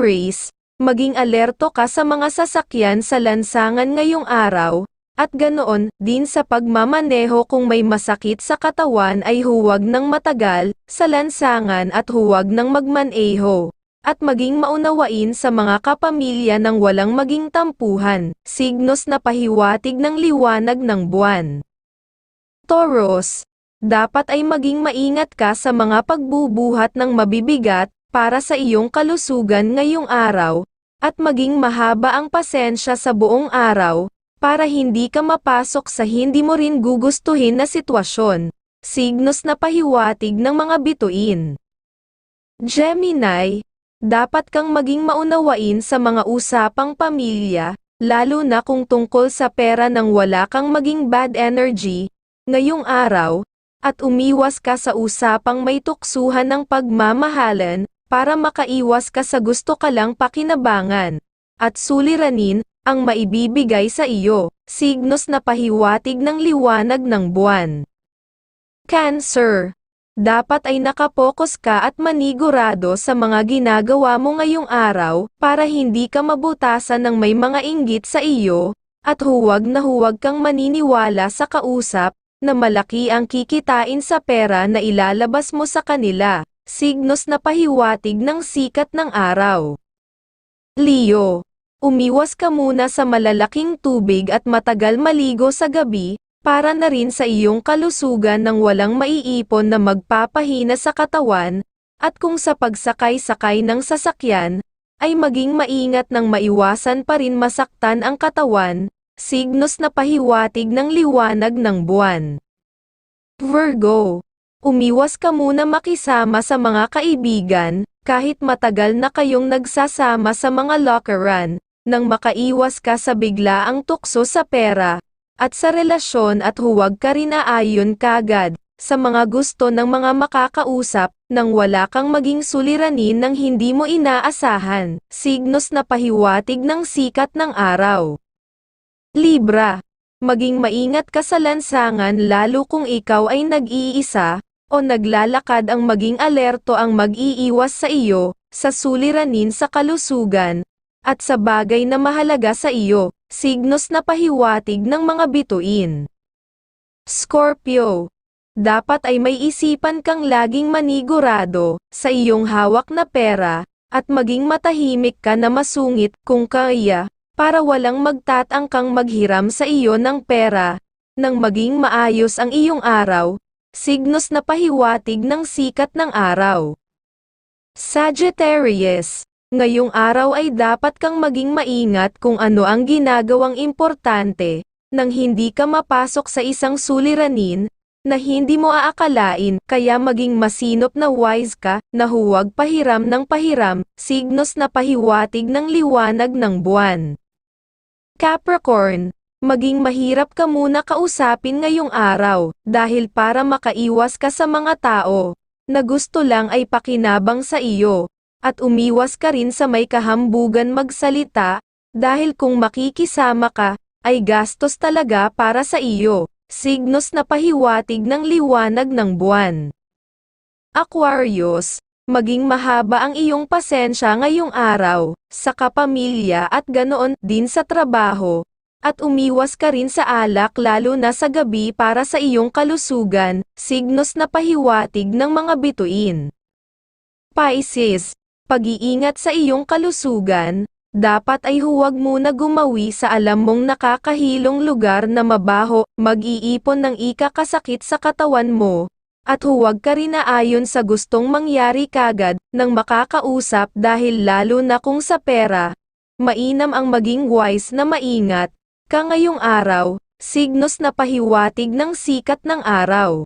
Aries, maging alerto ka sa mga sasakyan sa lansangan ngayong araw, at ganoon din sa pagmamaneho kung may masakit sa katawan ay huwag nang matagal sa lansangan at huwag nang magmaneho. At maging maunawain sa mga kapamilya nang walang maging tampuhan, signos na pahiwatig ng liwanag ng buwan. Taurus, dapat ay maging maingat ka sa mga pagbubuhat ng mabibigat para sa iyong kalusugan ngayong araw, at maging mahaba ang pasensya sa buong araw, para hindi ka mapasok sa hindi mo rin gugustuhin na sitwasyon, signos na pahiwatig ng mga bituin. Gemini, dapat kang maging maunawain sa mga usapang pamilya, lalo na kung tungkol sa pera nang wala kang maging bad energy ngayong araw, at umiwas ka sa usapang may tuksuhan ng pagmamahalan, para makaiwas ka sa gusto ka lang pakinabangan, at suliranin ang maibibigay sa iyo, signos na pahiwatig ng liwanag ng buwan. Cancer, dapat ay nakapokus ka at manigurado sa mga ginagawa mo ngayong araw, para hindi ka mabutasan ng may mga inggit sa iyo, at huwag kang maniniwala sa kausap, na malaki ang kikitain sa pera na ilalabas mo sa kanila, signos na pahiwatig ng sikat ng araw. Leo, umiwas ka muna sa malalaking tubig at matagal maligo sa gabi, para na rin sa iyong kalusugan nang walang maiipon na magpapahina sa katawan, at kung sa pagsakay-sakay ng sasakyan, ay maging maingat nang maiwasan pa rin masaktan ang katawan, signos na pahiwatig ng liwanag ng buwan. Virgo, umiwas ka muna makisama sa mga kaibigan, kahit matagal na kayong nagsasama sa mga lockeran, nang makaiwas ka sa biglaang tukso sa pera, at sa relasyon at huwag ka rin aayon kagad, sa mga gusto ng mga makakausap, nang wala kang maging suliranin ng hindi mo inaasahan, signos na pahiwatig ng sikat ng araw. Libra, maging maingat ka sa lansangan lalo kung ikaw ay nag-iisa, o naglalakad ang maging alerto ang mag-iiwas sa iyo, sa suliranin sa kalusugan, at sa bagay na mahalaga sa iyo, signos na pahiwatig ng mga bituin. Scorpio, dapat ay may isipan kang laging manigurado sa iyong hawak na pera, at maging matahimik ka na masungit kung kaya, para walang magtatangkang maghiram sa iyo ng pera, nang maging maayos ang iyong araw, signos na pahiwatig ng sikat ng araw. Sagittarius, ngayong araw ay dapat kang maging maingat kung ano ang ginagawang importante, nang hindi ka mapasok sa isang suliranin, na hindi mo aakalain, kaya maging masinop na wise ka, na huwag pahiram ng pahiram, signos na pahiwatig ng liwanag ng buwan. Capricorn, maging mahirap ka muna kausapin ngayong araw, dahil para makaiwas ka sa mga tao, na gusto lang ay pakinabang sa iyo, at umiwas ka rin sa may kahambugan magsalita, dahil kung makikisama ka, ay gastos talaga para sa iyo, signos na pahiwatig ng liwanag ng buwan. Aquarius, maging mahaba ang iyong pasensya ngayong araw, sa kapamilya at ganoon din sa trabaho, at umiwas ka rin sa alak lalo na sa gabi para sa iyong kalusugan, signos na pahiwatig ng mga bituin. Pisces, pag-iingat sa iyong kalusugan, dapat ay huwag muna gumawi sa alam mong nakakahilong lugar na mabaho, mag-iipon ng ikakasakit sa katawan mo, at huwag ka rin aayon sa gustong mangyari kagad, ng makakausap dahil lalo na kung sa pera, mainam ang maging wise na maingat ka ngayong araw, signos na pahiwatig ng sikat ng araw.